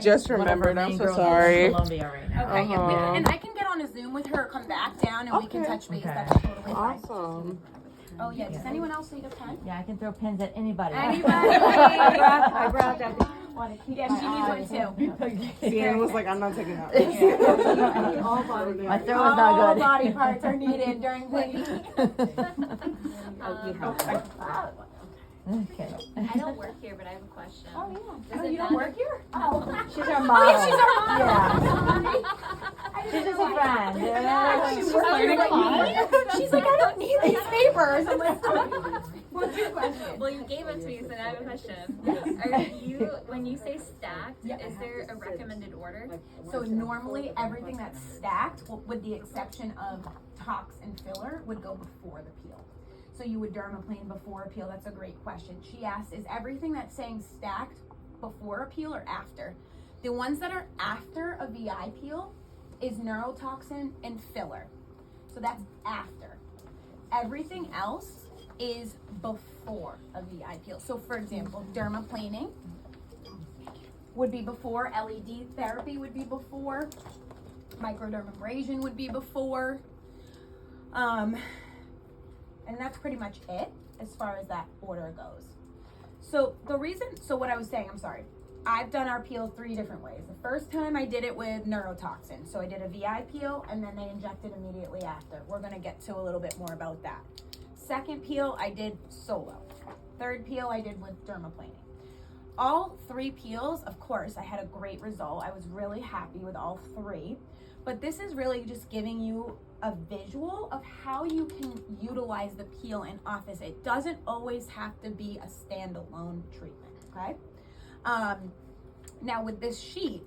Just remembered. I'm so sorry. Colombia right now. Okay, yeah, and I can get on a Zoom with her, come back down, and we can touch base. Okay. That's totally fine. Awesome. Oh yeah. Does anyone else need a pen? Yeah, I can throw pins at anybody. Anybody? I brought that. Yeah, she needs one too. Sienna was like, I'm not taking that. All body. My throw is All not good. body parts are needed during planning. Okay. I don't work here, but I have a question. Oh yeah. Does Oh, it you don't matter? work here? Oh. She's our Oh model. yeah, she's our mom. Yeah. She's just a friend. She's like, I don't need these papers. I'm like, what's your question? Well, you gave it to me, so now I have a question. Are you, when you say stacked, is there a recommended order? So normally everything that's stacked, with the exception of tox and filler, would go before the peel. So you would dermaplane before a peel. That's a great question. She asked, is everything that's saying stacked before a peel or after? The ones that are after a VI peel is neurotoxin and filler. So that's after. Everything else is before a VI peel. So for example, dermaplaning would be before, LED therapy would be before, microdermabrasion would be before. And that's pretty much it as far as that order goes. So what I was saying, I'm sorry. I've done our peel 3 different ways. The first time I did it with neurotoxin. So I did a VI peel and then they injected immediately after. We're gonna get to a little bit more about that. Second peel I did solo. Third peel I did with dermaplaning. All 3 peels, of course, I had a great result. I was really happy with all 3. But this is really just giving you a visual of how you can utilize the peel in office. It doesn't always have to be a standalone treatment, okay? Now with this sheet,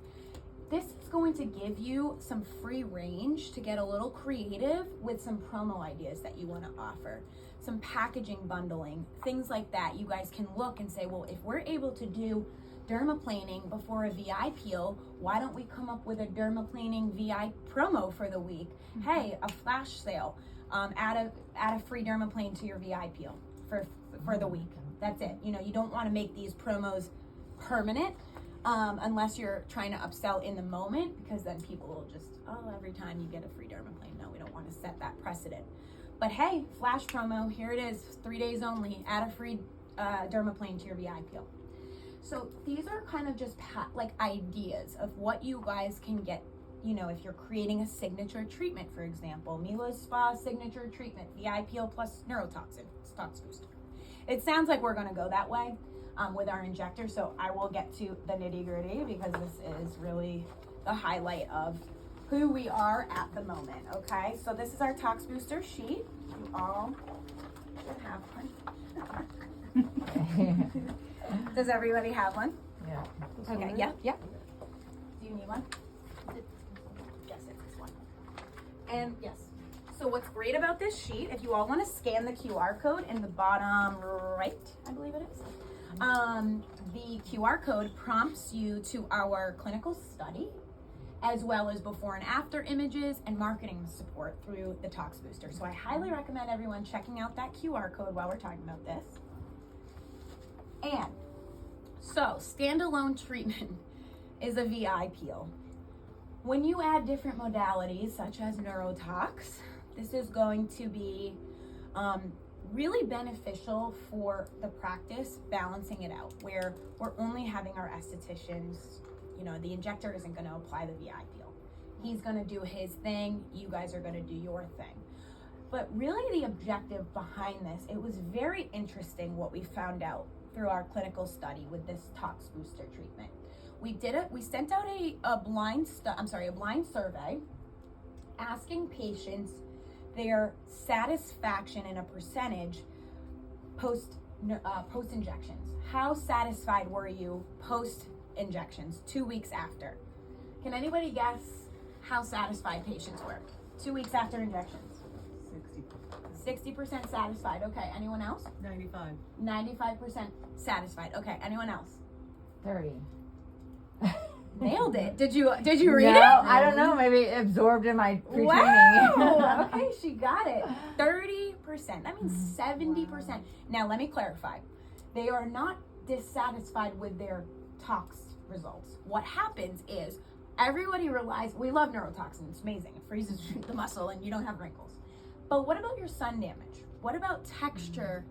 this is going to give you some free range to get a little creative with some promo ideas that you want to offer, some packaging bundling, things like that. You guys can look and say, well, if we're able to do dermaplaning before a VI peel, why don't we come up with a dermaplaning VI promo for the week? Mm-hmm. Hey, a flash sale, add a free dermaplane to your VI peel for the week. That's it. You know, you don't want to make these promos permanent unless you're trying to upsell in the moment, because then people will just, every time you get a free dermaplane. No, we don't want to set that precedent. But hey, flash promo, here it is, 3 days only, add a free dermaplane to your VI peel. So these are kind of just like ideas of what you guys can get, you know, if you're creating a signature treatment, for example, Mila's Spa signature treatment, VI peel plus neurotoxin, Tox Booster. It sounds like we're gonna go that way with our injector, so I will get to the nitty gritty because this is really the highlight of who we are at the moment, okay? So this is our Tox Booster sheet. You all should have one. Does everybody have one? Yeah. Okay, yeah. Do you need one? Yes, it's this one. And yes. So what's great about this sheet, if you all want to scan the QR code in the bottom right, I believe it is. The QR code prompts you to our clinical study, as well as before and after images and marketing support through the Tox Booster. So I highly recommend everyone checking out that QR code while we're talking about this. And so standalone treatment is a VI peel. When you add different modalities such as neurotox, this is going to be really beneficial for the practice, balancing it out, where we're only having our estheticians, you know, the injector isn't going to apply the VI peel. He's going to do his thing, you guys are going to do your thing. But really the objective behind this, it was very interesting what we found out through our clinical study with this Tox Booster treatment. We sent out a blind survey asking patients their satisfaction in a percentage post injections. How satisfied were you post injections 2 weeks after? Can anybody guess how satisfied patients were 2 weeks after injections? 60% satisfied. Okay, anyone else? 95. 95% satisfied. Okay, anyone else? 30. Nailed it. Did you read it? I don't know. Maybe absorbed in my pre-training. Wow. Okay, she got it. 30%. That means 70%. Now let me clarify. They are not dissatisfied with their tox results. What happens is everybody relies, we love neurotoxin, it's amazing. It freezes the muscle and you don't have wrinkles. But what about your sun damage? What about texture,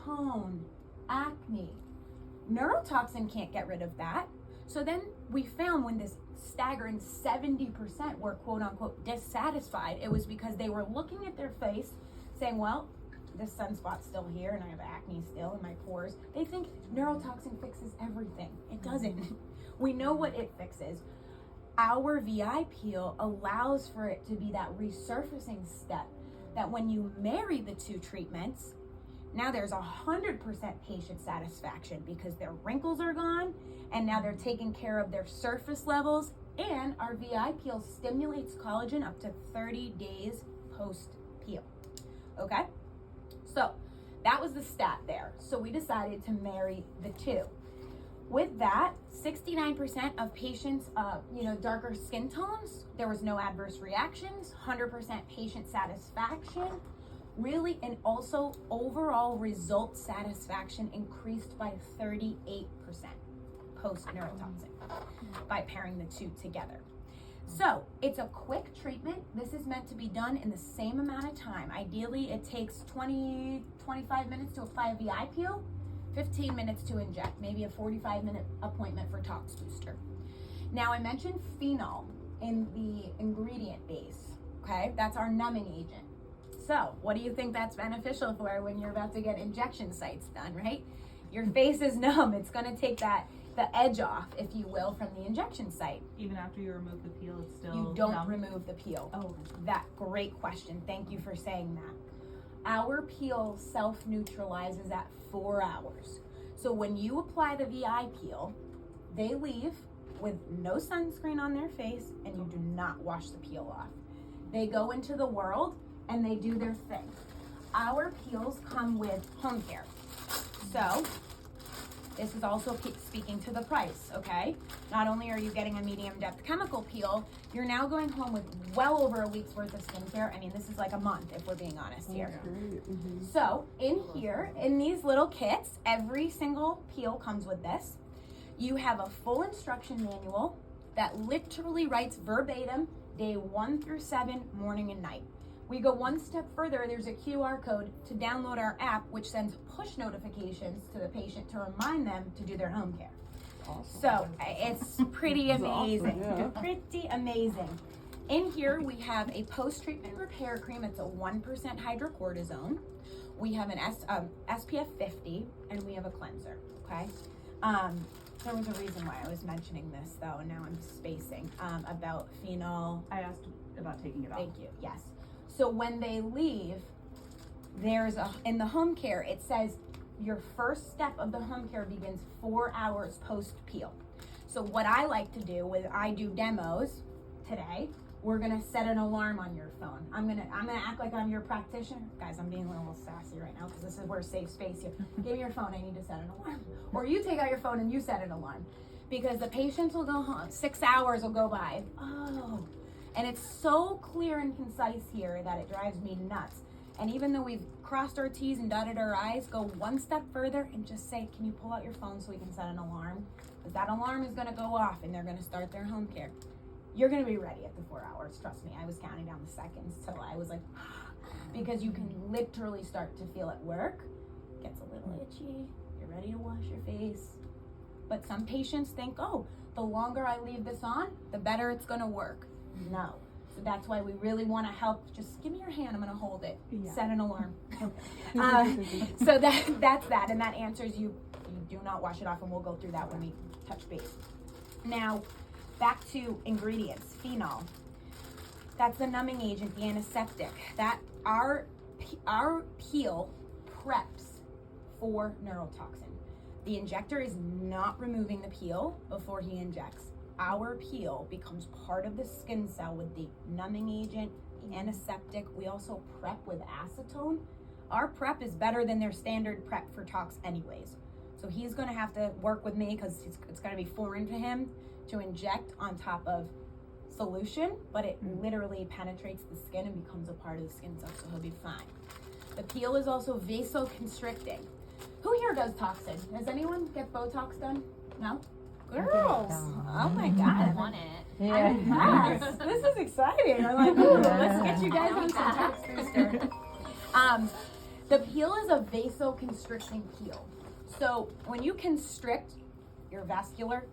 tone, acne? Neurotoxin can't get rid of that. So then we found when this staggering 70% were quote unquote dissatisfied, it was because they were looking at their face saying, well, this sunspot's still here and I have acne still in my pores. They think neurotoxin fixes everything. It doesn't. We know what it fixes. Our VI peel allows for it to be that resurfacing step that when you marry the two treatments, now there's 100% patient satisfaction because their wrinkles are gone and now they're taking care of their surface levels, and our VI peel stimulates collagen up to 30 days post-peel. Okay? So that was the stat there. So we decided to marry the two. With that, 69% of patients, darker skin tones, there was no adverse reactions, 100% patient satisfaction, really, and also overall result satisfaction increased by 38% post neurotoxin by pairing the two together. So it's a quick treatment. This is meant to be done in the same amount of time. Ideally, it takes 25 minutes to apply a VI peel, 15 minutes to inject, maybe a 45-minute appointment for tox booster. Now, I mentioned phenol in the ingredient base, okay? That's our numbing agent. So what do you think that's beneficial for when you're about to get injection sites done, right? Your face is numb. It's gonna take the edge off, if you will, from the injection site. Even after you remove the peel, it's still You don't numb? remove the peel. Oh, That great question. Thank you for saying that. Our peel self-neutralizes at 4 hours. So when you apply the VI peel, they leave with no sunscreen on their face and you do not wash the peel off. They go into the world and they do their thing. Our peels come with home care. So this is also speaking to the price, okay? Not only are you getting a medium depth chemical peel, you're now going home with well over a week's worth of skincare. I mean, this is like a month if we're being honest here. So in here, in these little kits, every single peel comes with this. You have a full instruction manual that literally writes verbatim day 1 through 7, morning and night. We go one step further, there's a QR code to download our app, which sends push notifications to the patient to remind them to do their home care. Awesome. So it's pretty amazing, awesome, yeah. pretty amazing. In here, we have a post-treatment repair cream. It's a 1% hydrocortisone. We have an SPF 50, and we have a cleanser, okay? There was a reason why I was mentioning this, though, and now I'm spacing, about phenol. I asked about taking it off. Thank you, yes. So when they leave, in the home care, it says your first step of the home care begins 4 hours post-peel. So what I like to do when I do demos today, we're gonna set an alarm on your phone. I'm gonna act like I'm your practitioner. Guys, I'm being a little sassy right now because this is where safe space here. Give me your phone, I need to set an alarm. Or you take out your phone and you set an alarm. Because the patients will go home, 6 hours will go by. Oh, and it's so clear and concise here that it drives me nuts. And even though we've crossed our T's and dotted our I's, go one step further and just say, can you pull out your phone so we can set an alarm? Because that alarm is gonna go off and they're gonna start their home care. You're gonna be ready at the 4 hours, trust me. I was counting down the seconds till I was like, because you can literally start to feel it work. Gets a little itchy, you're ready to wash your face. But some patients think, oh, the longer I leave this on, the better it's gonna work. No. So that's why we really want to help. Just give me your hand, I'm gonna hold it. Yeah. Set an alarm. So that's that, and that answers you do not wash it off, and we'll go through that when we touch base. Now, back to ingredients, phenol. That's the numbing agent, the antiseptic. That our peel preps for neurotoxin. The injector is not removing the peel before he injects. Our peel becomes part of the skin cell with the numbing agent, the antiseptic. We also prep with acetone. Our prep is better than their standard prep for tox anyways. So he's gonna have to work with me because it's gonna be foreign to him to inject on top of solution, but it literally penetrates the skin and becomes a part of the skin cell, so he'll be fine. The peel is also vasoconstricting. Who here does toxin? Does anyone get Botox done? No? Girls, oh my I god. want it. I'm Yeah. impressed. This is exciting. I'm like, ooh, let's get you guys on some Text Booster. The peel is a vasoconstricting peel. So when you constrict your vascular,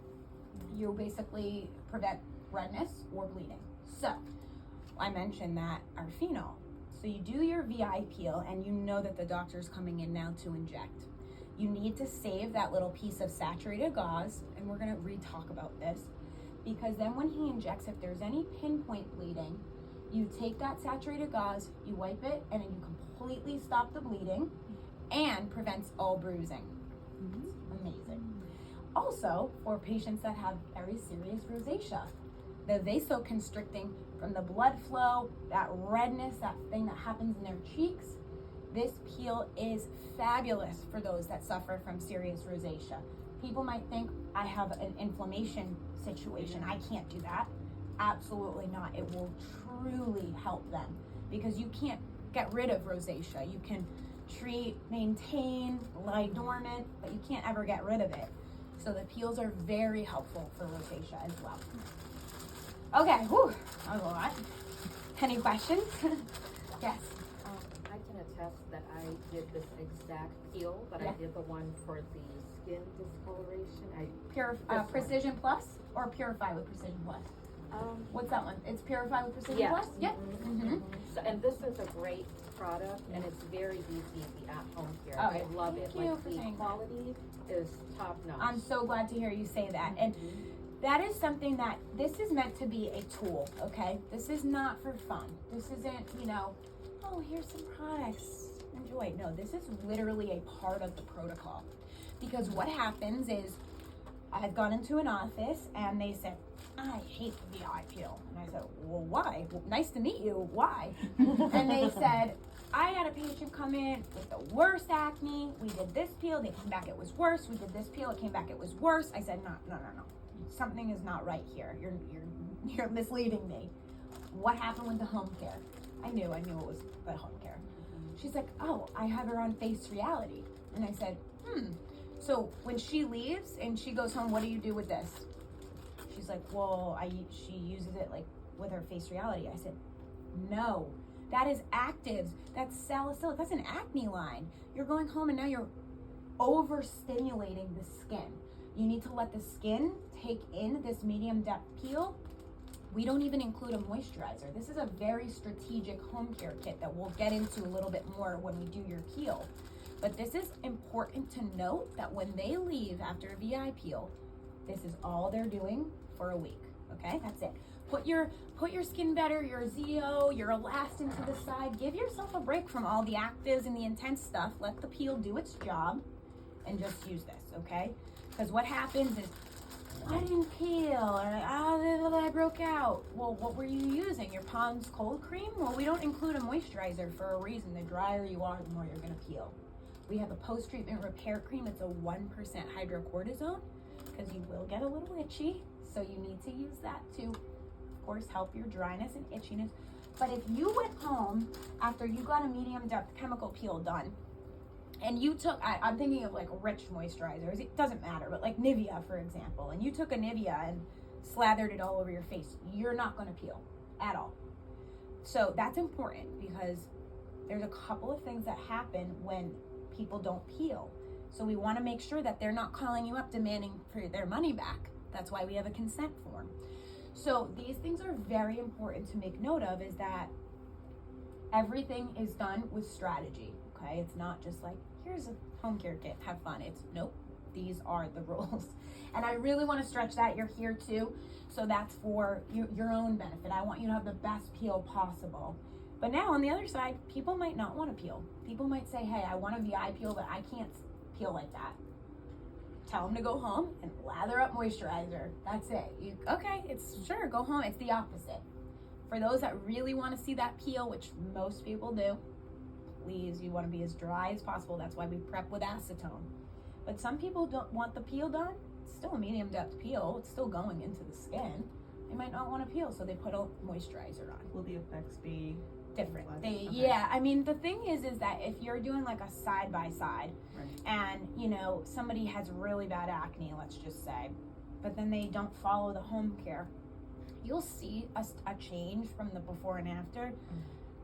you basically prevent redness or bleeding. So I mentioned that our phenol. So you do your VI peel and you know that the doctor's coming in now to inject. You need to save that little piece of saturated gauze, and we're gonna re-talk about this, because then when he injects, if there's any pinpoint bleeding, you take that saturated gauze, you wipe it, and then you completely stop the bleeding and prevents all bruising. Amazing. Also, for patients that have very serious rosacea, the vasoconstricting from the blood flow, that redness, that thing that happens in their cheeks, this peel is fabulous for those that suffer from serious rosacea. People might think I have an inflammation situation. I can't do that. Absolutely not. It will truly help them because you can't get rid of rosacea. You can treat, maintain, lie dormant, but you can't ever get rid of it. So the peels are very helpful for rosacea as well. Okay, whew, that was a lot. Any questions? Yes. I can attest that I did this exact peel, but Yeah. I did the one for the skin discoloration. Precision Plus or Purify with Precision Plus? What's that one? It's Purify with Precision Yeah. Plus? Yep. Mm-hmm. So, and this is a great product, and it's very easy at-home care. Oh, I yeah. love it. Thank you Like for the saying that. quality is top notch. I'm so glad to hear you say that. And that is something that this is meant to be a tool, okay? This is not for fun. This isn't, oh, here's some products. Enjoy. No, this is literally a part of the protocol. Because what happens is I've gone into an office and they said, I hate the VI peel. And I said, well, why? Well, nice to meet you. Why? And they said, I had a patient come in with the worst acne. We did this peel. They came back, it was worse. We did this peel. It came back, it was worse. I said, no. Something is not right here. You're misleading me. What happened with the home care? I knew it was the home care. She's like, oh, I have her on Face Reality. And I said, So when she leaves and she goes home, what do you do with this? She's like, well, she uses it like with her Face Reality. I said, no, that is actives. That's salicylic. That's an acne line. You're going home and now you're overstimulating the skin. You need to let the skin take in this medium depth peel. We don't even include a moisturizer. This is a very strategic home care kit that we'll get into a little bit more when we do your peel. But this is important to note that when they leave after a VI peel, this is all they're doing for a week. Okay, that's it. Put your Skin Better, your ZO, your Elastin to the side. Give yourself a break from all the actives and the intense stuff. Let the peel do its job and just use this, okay? Because what happens is, I didn't peel, or I broke out. Well, what were you using? Your Pond's cold cream? Well, we don't include a moisturizer for a reason. The drier you are, the more you're gonna peel. We have a post-treatment repair cream. It's a 1% hydrocortisone, because you will get a little itchy. So you need to use that to, of course, help your dryness and itchiness. But if you went home after you got a medium depth chemical peel done, and you took, I'm thinking of like rich moisturizers, it doesn't matter, but like Nivea, for example, and you took a Nivea and slathered it all over your face, you're not gonna peel at all. So that's important because there's a couple of things that happen when people don't peel. So we wanna make sure that they're not calling you up demanding for their money back. That's why we have a consent form. So these things are very important to make note of, is that everything is done with strategy. Okay, it's not just like, here's a home care kit, have fun. It's nope, these are the rules. And I really want to stretch that. You're here too, so that's for your own benefit. I want you to have the best peel possible. But now on the other side, people might not want to peel. People might say, hey, I want a VI peel, but I can't peel like that. Tell them to go home and lather up moisturizer. That's it. Okay, it's sure, go home. It's the opposite. For those that really want to see that peel, which most people do, please, you want to be as dry as possible. That's why we prep with acetone. But some people don't want the peel done. It's still a medium depth peel. It's still going into the skin. They might not want to peel, so they put a moisturizer on. Will the effects be Different. Okay. Yeah, I mean, the thing is that if you're doing like a side by side, Right. and somebody has really bad acne, let's just say, but then they don't follow the home care, you'll see a change from the before and after,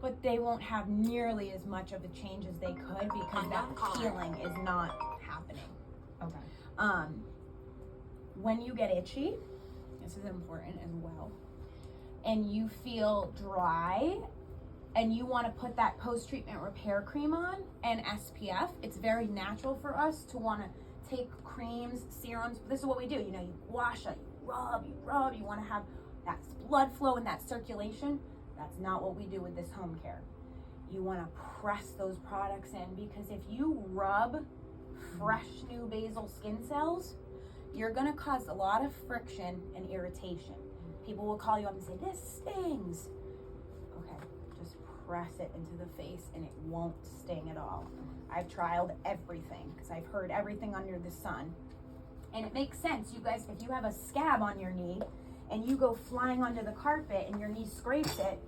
but they won't have nearly as much of a change as they could because that healing is not happening. Okay. When you get itchy, this is important as well, and you feel dry and you want to put that post-treatment repair cream on and SPF, it's very natural for us to want to take creams, serums. This is what we do. You know, you wash it, you rub, you want to have that blood flow and that circulation. That's not what we do with this home care. You want to press those products in, because if you rub fresh new basal skin cells, you're going to cause a lot of friction and irritation. People will call you up and say, this stings. Okay, just press it into the face and it won't sting at all. I've tried everything because I've heard everything under the sun. And it makes sense. You guys, if you have a scab on your knee and you go flying onto the carpet and your knee scrapes it,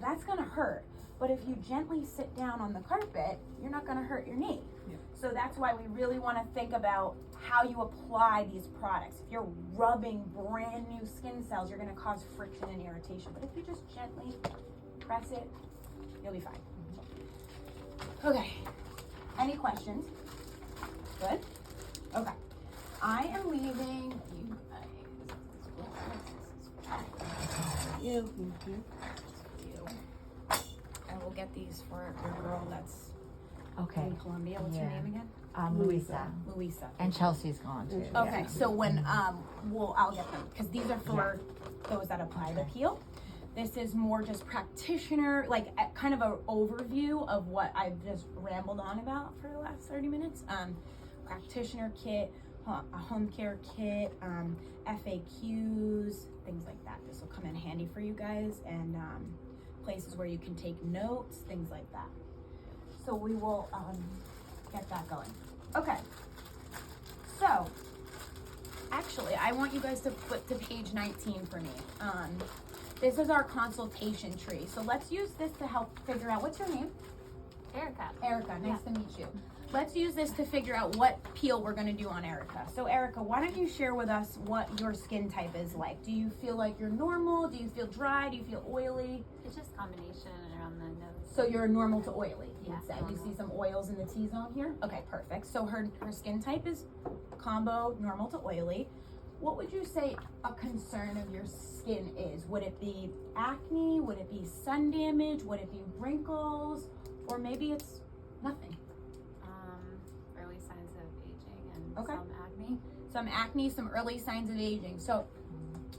that's going to hurt. But if you gently sit down on the carpet, you're not going to hurt your knee. Yeah. So that's why we really want to think about how you apply these products. If you're rubbing brand new skin cells, you're going to cause friction and irritation. But if you just gently press it, you'll be fine. Okay. Any questions? Good? Okay. I am leaving you guys. You. And we'll get these for your girl that's Okay. in Colombia. What's her Yeah. name again? Louisa. Louisa. And Chelsea's gone too. Okay, so when I'll get them, because these are for those that apply the peel. This is more just practitioner, like kind of an overview of what I've just rambled on about for the last 30 minutes. Practitioner kit, a home care kit, FAQs, things like that. This will come in handy for you guys, and places where you can take notes, things like that. So we will get that going. Okay. So, actually, I want you guys to flip to page 19 for me. This is our consultation tree. So let's use this to help figure out, what's your name? Erica. Erica, nice to meet you. Let's use this to figure out what peel we're gonna do on Erica. So Erica, why don't you share with us what your skin type is like? Do you feel like you're normal? Do you feel dry? Do you feel oily? It's just combination around the nose. So you're normal to oily, you Yeah, would say. You normal. see some oils in the T-zone here? Okay, perfect. So her skin type is combo, normal to oily. What would you say a concern of your skin is? Would it be acne? Would it be sun damage? Would it be wrinkles? Or maybe it's nothing. Early signs of aging and Okay. some acne. Some acne, some early signs of aging. So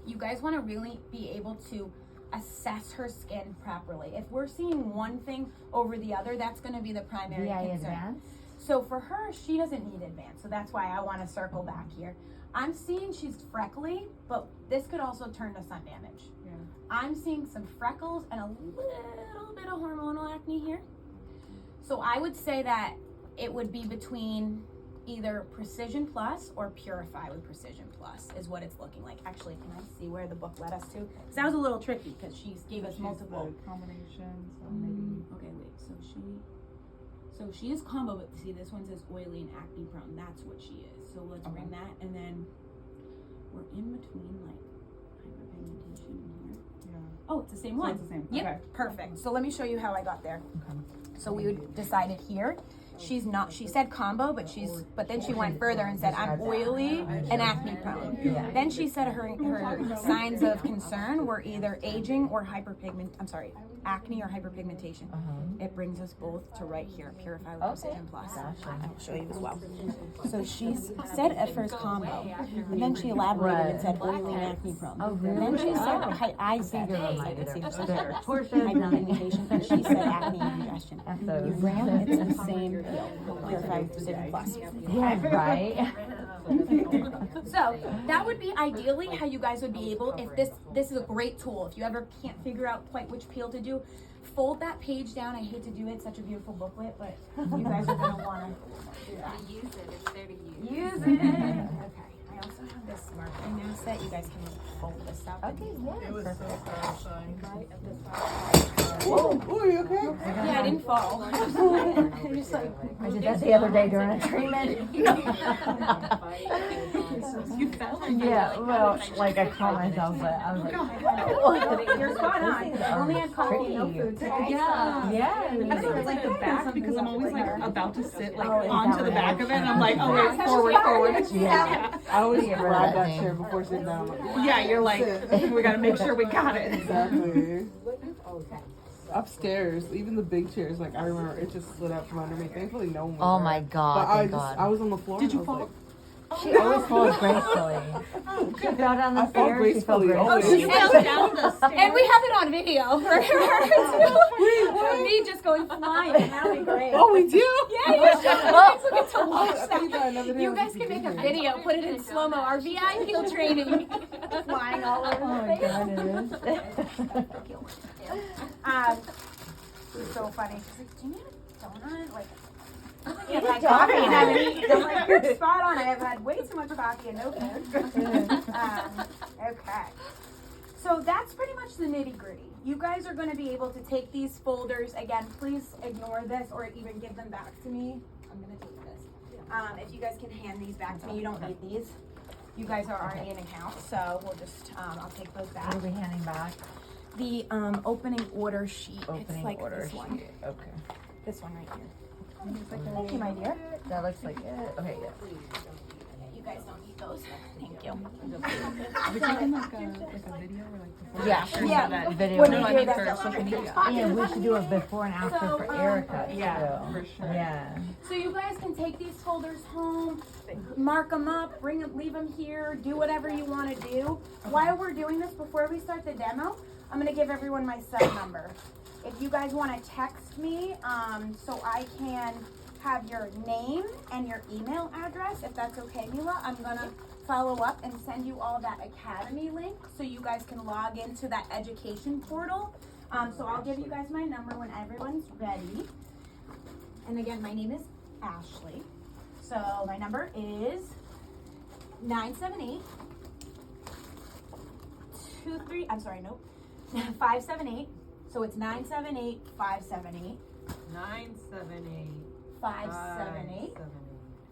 you guys want to really be able to assess her skin properly. If we're seeing one thing over the other, that's going to be the primary VA concern. advanced. So for her, she doesn't need advanced. So that's why I want to circle back here. I'm seeing she's freckly, but this could also turn to sun damage. Yeah. I'm seeing some freckles and a little bit of hormonal acne here. So I would say that it would be between either Precision Plus or Purify with Precision Plus is what it's looking like. Actually, can I see where the book led us to? Because that was a little tricky because she gave us She's multiple. the combination, so maybe. Okay, wait. So she is combo, but see, this one says oily and acne prone. That's what she is. So let's bring that, and then we're in between like hyperpigmentation in here. Yeah. Oh, it's the same So one. it's the same. Yep, Okay. perfect. So let me show you how I got there. Okay. So we decided here. She's not, she said combo, but then she went further and said, I'm oily and acne prone. Yeah. Then she said her signs of concern were either aging or acne or hyperpigmentation. It brings us both to right here, Purify with Precision Plus. Gotcha. I will show you as well. So she said at first combo, and then she elaborated and said oily and acne prone. Oh, And really? then she said, I said, Portia. hyperpigmentation, and she said acne and congestion. So, You ran, it's the same peel, Purify with Precision Plus. yeah, right. So that would be ideally how you guys would be able, if this is a great tool. If you ever can't figure out quite which peel to do, fold that page down. I hate to do it, it's such a beautiful booklet, but you guys are gonna wanna do that. Use it. It's there to use. Use it. Okay, I also have this marketing asset. You guys can fold this up. Okay, yeah. It was so Perfect. satisfying. Right at the Oh, are you okay? Yeah, I didn't fall. I'm just like, I did that the other day during a treatment. You fell. Yeah, well, like I caught myself, but I was like, you're spot on. Only had coffee, no food today. Yeah. yeah. I don't know if it's like the back because I'm always like about to sit like Oh, is onto that the right? back of it and I'm like, oh wait, forward. Yeah. I always Get rid of grab that that thing. chair before sitting down. I'm like, Yeah, you're like, Sit. we gotta make sure we got it. Exactly. Upstairs, even the big chairs, like I remember it just slid out from under me. Thankfully, no one was Oh hurt. my But God, I thank just, God. I was on the floor. Did and you I was fall? like, She always falls gracefully. She fell down the I fall stairs, she fell gracefully, gracefully. always. She fell down the stairs. And we have it on video for her too. Me just going flying. That'll be great. oh, we do? Yeah, you should. You guys will get to watch I think I never that. did You with guys the can make a video. video, put it in slow-mo. Our VIP training, flying all over Oh the my place. God, it is. She's so funny. She's like, do you need a donut? Like, Yeah, I've had donut. coffee and haven't eaten. I'm like, you're spot on. I have had way too much coffee and no food. Okay. So that's pretty much the nitty gritty. You guys are going to be able to take these folders. Again, please ignore this or even give them back to me. I'm going to take this. If you guys can hand these back to me, you don't need these. You guys are already in account, so we'll just, I'll take those back. What are we handing back? The opening order sheet. Opening it's like order this one. sheet. Okay. This one right here. Thank you, my dear. That looks like it. Okay, yeah. You guys don't need those. Thank you. Are we taking like a video or like before? Yeah, after yeah. so that Video. When No, we I do mean that, for that's social okay. media. And we should do a before and after So, for Erica. Yeah, too. for sure. Yeah. So you guys can take these folders home, mark them up, bring them, leave them here, do whatever you want to do. While we're doing this, before we start the demo, I'm going to give everyone my cell number. If you guys want to text me, so I can have your name and your email address, if that's okay, Mila, I'm going to follow up and send you all that academy link so you guys can log into that education portal. So I'll give you guys my number when everyone's ready. And again, my name is Ashley. So my number is 978 578. So it's 978 578 978 578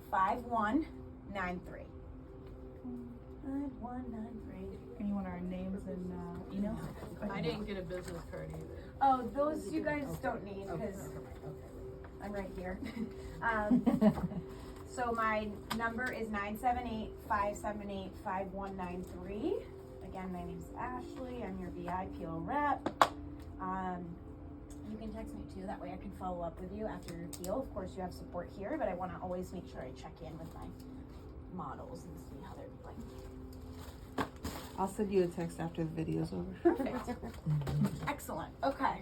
5193. 5193. And you want our names and emails? I didn't get a business card either. Oh, those you guys don't need because I'm right here. So my number is 978-578-5193. Again, my name's Ashley. I'm your VIPO rep. You can text me too. That way I can follow up with you after your peel. Of course, you have support here, but I want to always make sure I check in with my models and see how they're doing. I'll send you a text after the video's over. Perfect. Excellent. Okay.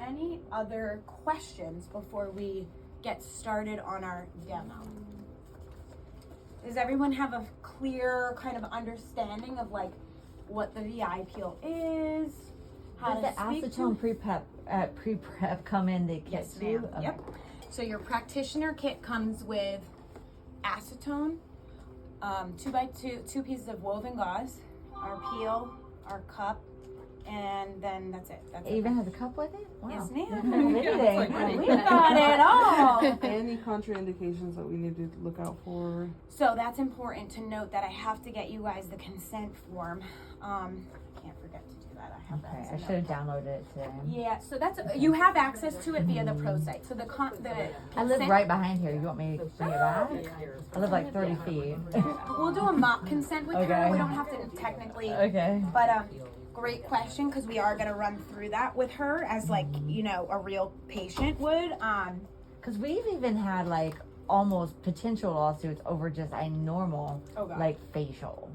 Any other questions before we get started on our demo? Does everyone have a clear kind of understanding of like what the VI peel is? How Does the to speak to acetone it? pre-prep come in the kit Yes, too? ma'am. Yep. So your practitioner kit comes with acetone, 2 pieces of woven gauze, our peel, our cup, and then that's it. That's It even has a cup with it? Wow. Yes, ma'am. Anything. We got it all. Any contraindications that we need to look out for? So that's important to note that I have to get you guys the consent form. I can't forget to do that. I have Okay, that. I should have downloaded it today. Yeah, so that's you have access to it via the pro site. So the I live right behind here. You want me to bring it back? I live like 30 feet. We'll do a mock consent with her. Okay. We don't have to technically. Okay. But great question because we are gonna run through that with her as like a real patient would. Because we've even had like almost potential lawsuits over just a normal Oh, God. like facial.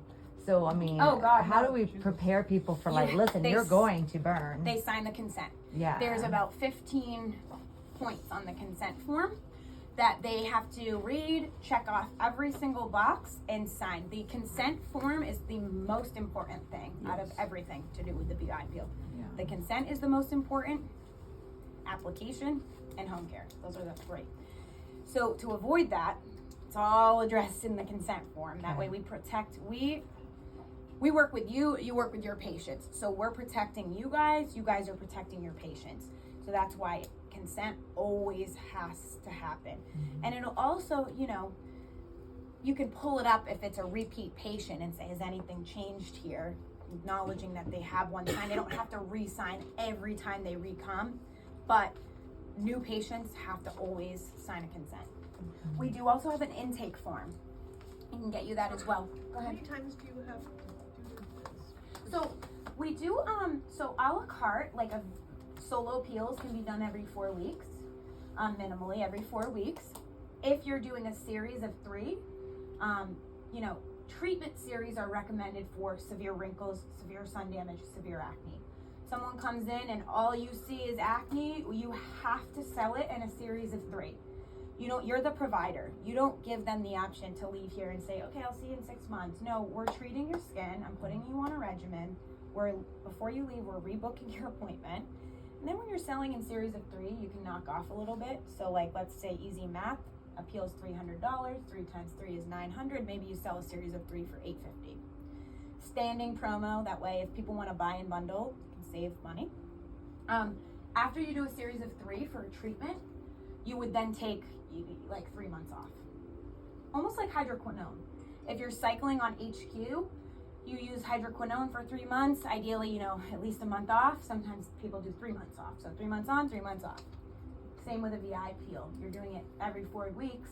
So I mean, Oh, God, how no. do we prepare people for like, listen, They you're s- going to burn. They sign the consent. Yeah. There's about 15 points on the consent form that they have to read, check off every single box, and sign. The consent form is the most important thing out of everything to do with the BI appeal. Yeah. The consent is the most important, application, and home care. Those are the three. So to avoid that, It's all addressed in the consent form. That way we protect, we work with you, you work with your patients. So we're protecting you guys are protecting your patients. So that's why consent always has to happen. And it'll also, you know, you can pull it up if it's a repeat patient and say, has anything changed here? Acknowledging that they have one sign. They don't have to re-sign every time they re-come, but new patients have to always sign a consent. We do also have an intake form. I can get you that as well. Go How ahead. many times do you have to do this? So we do, so a la carte, like a solo appeals can be done every 4 weeks, minimally every 4 weeks. If you're doing a series of 3, you know, treatment series are recommended for severe wrinkles, severe sun damage, severe acne. Someone comes in and all you see is acne, you have to sell it in a series of 3. You're the provider. You don't give them the option to leave here and say, okay, I'll see you in 6 months. No, we're treating your skin. I'm putting you on a regimen. Before you leave, we're rebooking your appointment. And then when you're selling in series of 3, you can knock off a little bit. So like, let's say easy math, appeals $300, 3 times 3 is $900. Maybe you sell a series of 3 for $850. Standing promo, that way if people want to buy in bundle, you can save money. After you do a series of 3 for a treatment, you would then take like 3 months off. Almost like hydroquinone. If you're cycling on HQ, you use hydroquinone for 3 months, ideally, you know, at least a month off. Sometimes people do 3 months off. So 3 months on, 3 months off. Same with a VI peel. You're doing it every 4 weeks.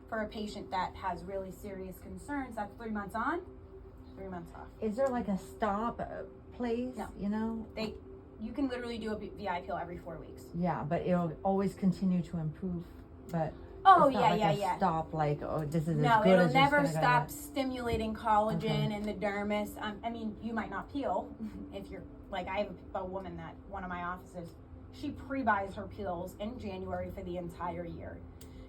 For a patient that has really serious concerns, that's 3 months on, 3 months off. Is there like a stop place? No. You know? You can literally do a VI peel every 4 weeks. Yeah, but it'll always continue to improve. But Oh, it's not yeah, like a yeah. stop, like, oh, this is No, as good it'll as never it's gonna stop go. stimulating collagen Okay. and the dermis. I mean, you might not peel if you're, like, I have a woman that, one of my offices, she pre-buys her peels in January for the entire year.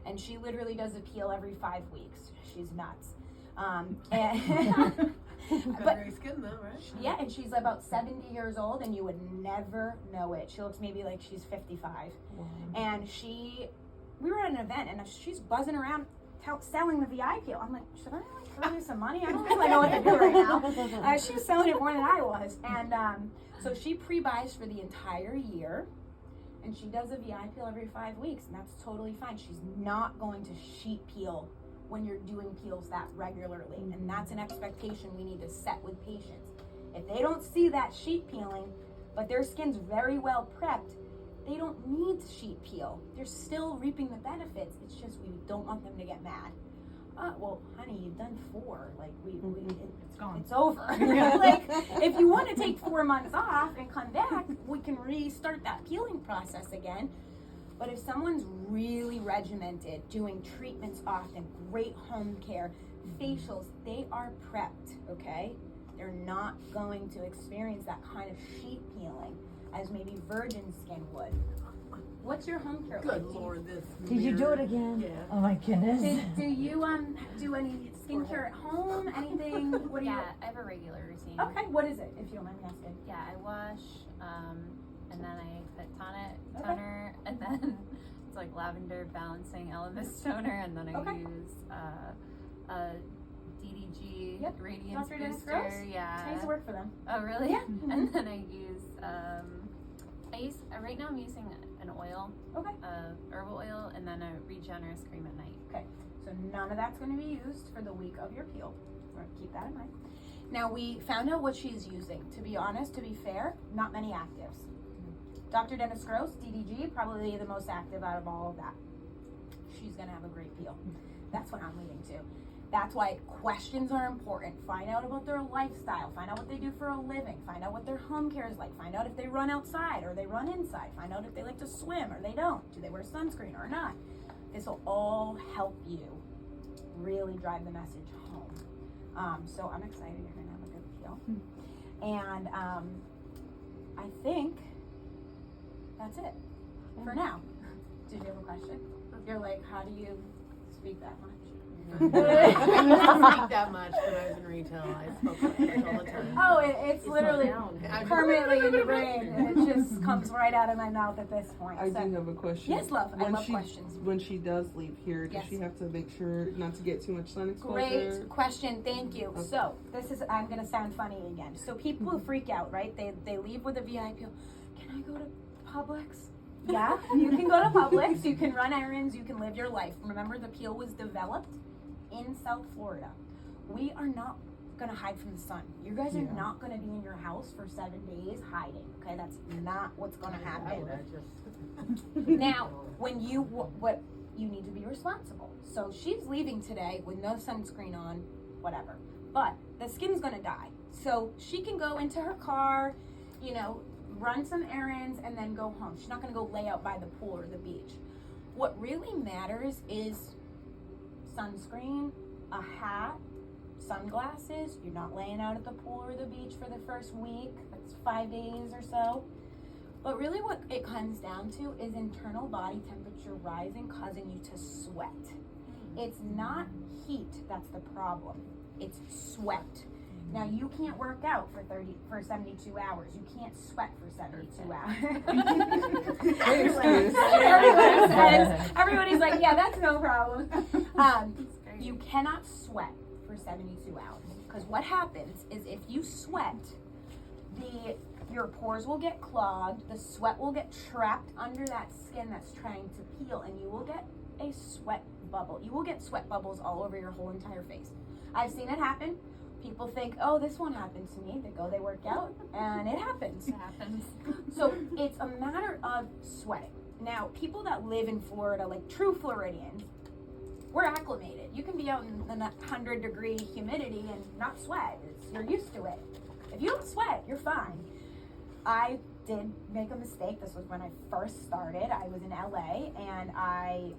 And she literally does a peel every 5 weeks. She's nuts. And Got but gray skin though, right? yeah, and she's about 70 years old and you would never know it. She looks maybe like she's 55. And we were at an event and she's buzzing around selling the VI peel. I'm like, should I like throw you some money? I don't really know what to do right now. She was selling it more than I was. And so she pre-buys for the entire year and she does a VI peel every 5 weeks and that's totally fine. She's not going to sheet peel when you're doing peels that regularly. And that's an expectation we need to set with patients. If they don't see that sheet peeling, but their skin's very well prepped, they don't need to sheet peel. They're still reaping the benefits. It's just we don't want them to get mad. Well, honey, you've done 4. Like It's gone. it's over. Like if you want to take 4 months off and come back, we can restart that peeling process again. But if someone's really regimented, doing treatments often, great home care, facials, they are prepped, okay? They're not going to experience that kind of sheet peeling as maybe virgin skin would. What's your home care like? Good Lord, this. Did you do it again? Yeah. Oh my goodness. Do you do any skincare at home? Anything? What do you? Yeah, I have a regular routine. Okay, what is it? If you don't mind me asking. Yeah, I wash, and then I put Okay. toner, and then it's like lavender balancing elements toner, and then I Okay. use a DDG Yep. radiance Dr. Dennis booster. Gross? Yeah. I used to work for them. Oh really? Yeah. And then I use right now I'm using an oil, Okay. herbal oil, and then a Regenerous cream at night. Okay. So none of that's going to be used for the week of your peel. We're going to keep that in mind. Now we found out what she's using. To be honest, to be fair, not many actives. Dr. Dennis Gross, DDG, probably the most active out of all of that. She's going to have a great peel. That's what I'm leading to. That's why questions are important. Find out about their lifestyle. Find out what they do for a living. Find out what their home care is like. Find out if they run outside or they run inside. Find out if they like to swim or they don't. Do they wear sunscreen or not? This will all help you really drive the message home. So I'm excited you're going to have a good peel. And I think that's it for now. Did you have a question? You're like, how do you speak that much? I didn't speak that much when I was in retail. I spoke English all the time. Oh, it's literally I- permanently in your brain, and it just comes right out of my mouth at this point. I So- do have a question. Yes, love. I When love she, questions. When she does leave here, does Yes. she have to make sure not to get too much sun exposure? Great question, thank you. Okay. So, this is, I'm gonna sound funny again. So people who freak out, right? They leave with a VIP, can I go to Publix? Yeah, you can go to Publix, you can run errands, you can live your life. Remember, the peel was developed in South Florida. We are not gonna hide from the sun. You guys are Yeah. not gonna be in your house for 7 days hiding, okay? That's not what's gonna happen. Now, when you, what, you need to be responsible. So she's leaving today with no sunscreen on, whatever. But the skin's gonna die. So she can go into her car, you know, run some errands, and then go home. She's not gonna go lay out by the pool or the beach. What really matters is sunscreen, a hat, sunglasses. You're not laying out at the pool or the beach for the first week. That's 5 days or so. But really what it comes down to is internal body temperature rising, causing you to sweat. It's not heat that's the problem. It's sweat. Now you can't work out for 72 hours. You can't sweat for 72 hours. Great excuse. Everyone says, everybody's like, yeah, that's no problem. You cannot sweat for 72 hours. Because what happens is if you sweat, your pores will get clogged, the sweat will get trapped under that skin that's trying to peel, and you will get a sweat bubble. You will get sweat bubbles all over your whole entire face. I've seen it happen. People think, oh, this won't happen to me. They go, they work out, and it happens. It happens. So it's a matter of sweating. Now, people that live in Florida, like true Floridians, we're acclimated. You can be out in 100-degree humidity and not sweat. You're used to it. If you don't sweat, you're fine. I did make a mistake. This was when I first started. I was in LA, and I,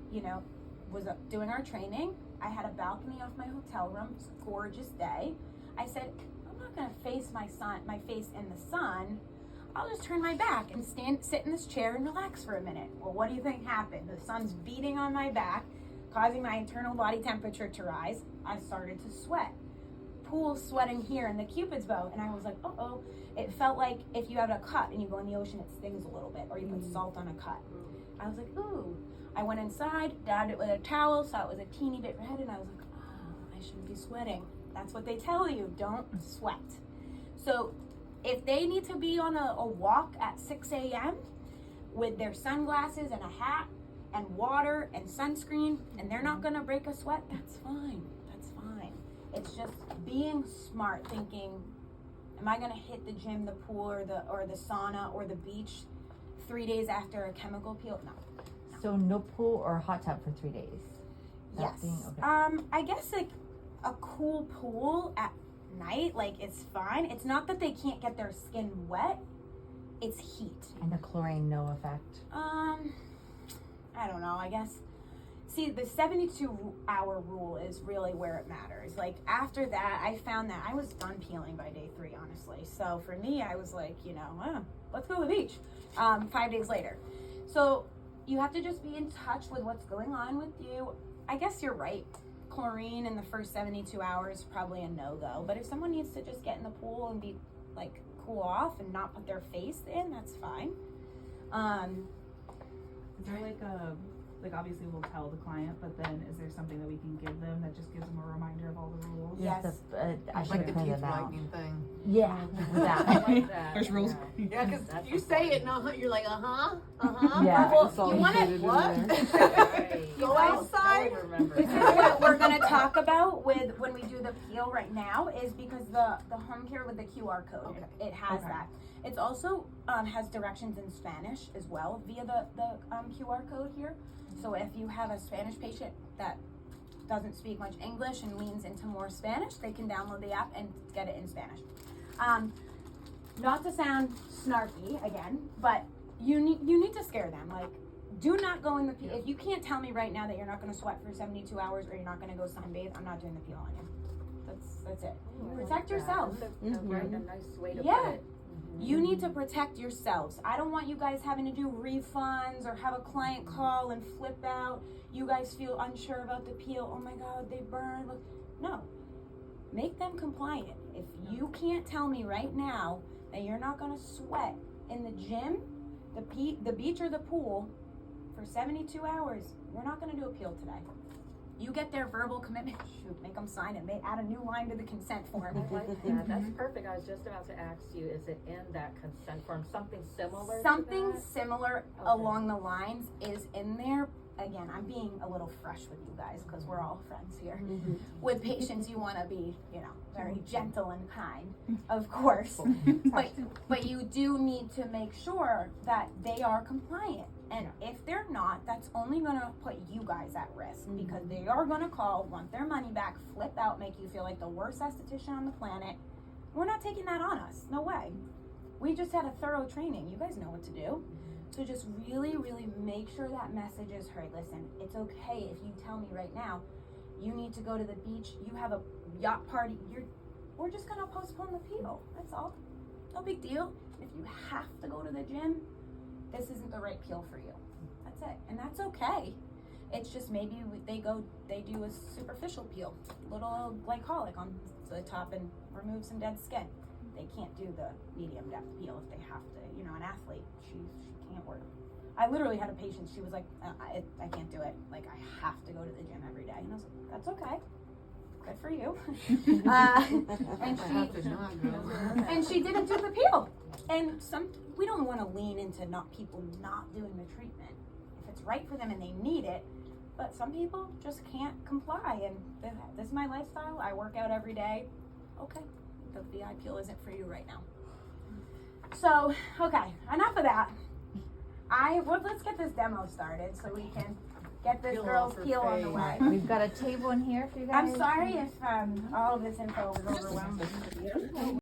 was doing our training. I had a balcony off my hotel room. It was a gorgeous day. I said, I'm not gonna face my face in the sun. I'll just turn my back and sit in this chair and relax for a minute. Well, what do you think happened? The sun's beating on my back, causing my internal body temperature to rise. I started to sweat. Pool sweating here in the Cupid's bow, and I was like, uh-oh. It felt like if you have a cut and you go in the ocean, it stings a little bit, or you put salt on a cut. I was like, ooh. I went inside, dabbed it with a towel, saw it was a teeny bit red, and I was like, oh, I shouldn't be sweating. That's what they tell you, don't sweat. So if they need to be on a walk at 6 a.m. with their sunglasses and a hat and water and sunscreen, and they're not gonna break a sweat, that's fine, that's fine. It's just being smart, thinking, am I gonna hit the gym, the pool, or the sauna, or the beach 3 days after a chemical peel? No. So no pool or hot tub for 3 days? That Yes. being okay. I guess like a cool pool at night, like it's fine. It's not that they can't get their skin wet, it's heat. And the chlorine, no effect? I don't know, I guess. See, the 72-hour rule is really where it matters. Like, after that, I found that I was done peeling by day 3, honestly. So for me, I was like, let's go to the beach 5 days later. So you have to just be in touch with what's going on with you. I guess you're right. Chlorine in the first 72 hours, probably a no-go. But if someone needs to just get in the pool and be, like, cool off and not put their face in, that's fine. Is there like obviously we'll tell the client, but then is there something that we can give them that just gives them a reminder of all the rules? Yes. I should Like the have teeth printed that out. whitening thing. Yeah, that. I like that. There's rules. Yeah, because you say it and you're like, uh-huh. Yeah. Well, It's all you want included it, in What? there. Go outside. This is what we're gonna talk about with when we do the peel right now, is because the home care with the QR code, it has that. It's also has directions in Spanish as well via the QR code here. So if you have a Spanish patient that doesn't speak much English and leans into more Spanish, they can download the app and get it in Spanish. Not to sound snarky again, but you need to scare them. Like, do not go in the peel. If you can't tell me right now that you're not going to sweat for 72 hours or you're not going to go sunbathe, I'm not doing the peel on you. That's it. Protect yourself. That's a nice way to Yeah. put it. You need to protect yourselves. I don't want you guys having to do refunds or have a client call and flip out. You guys feel unsure about the peel. Oh my God, they burned. Look. No. Make them compliant. If you can't tell me right now that you're not going to sweat in the gym, the beach, or the pool for 72 hours, we're not going to do a peel today. You get their verbal commitment. Shoot, make them sign it. Add a new line to the consent form. I like that. That's perfect. I was just about to ask you, is it in that consent form something similar? Something to that? similar Okay. along the lines is in there. Again, I'm being a little fresh with you guys because we're all friends here. With patients, you want to be, very gentle and kind, of course. but you do need to make sure that they are compliant. And if they're not, that's only going to put you guys at risk because they are going to call, want their money back, flip out, make you feel like the worst esthetician on the planet. We're not taking that on us. No way. We just had a thorough training. You guys know what to do. So just really, really make sure that message is heard. Listen, it's okay if you tell me right now, you need to go to the beach, you have a yacht party, we're just gonna postpone the peel. That's all. No big deal. If you have to go to the gym, this isn't the right peel for you. That's it. And that's okay. It's just maybe they do a superficial peel, little glycolic on the top and remove some dead skin. They can't do the medium depth peel if they have to. An athlete, she can't work. I literally had a patient, she was like, I can't do it. Like, I have to go to the gym every day. And I was like, that's okay. Good for you. And she didn't do the peel. And we don't want to lean into people not doing the treatment. If it's right for them and they need it, but some people just can't comply. And this is my lifestyle. I work out every day. Okay, the VI peel isn't for you right now. So, okay, enough of that. Let's get this demo started so we can get this Peel girl's off her peel on the face. way. We've got a table in here for you guys. I'm sorry if all of this info was overwhelming.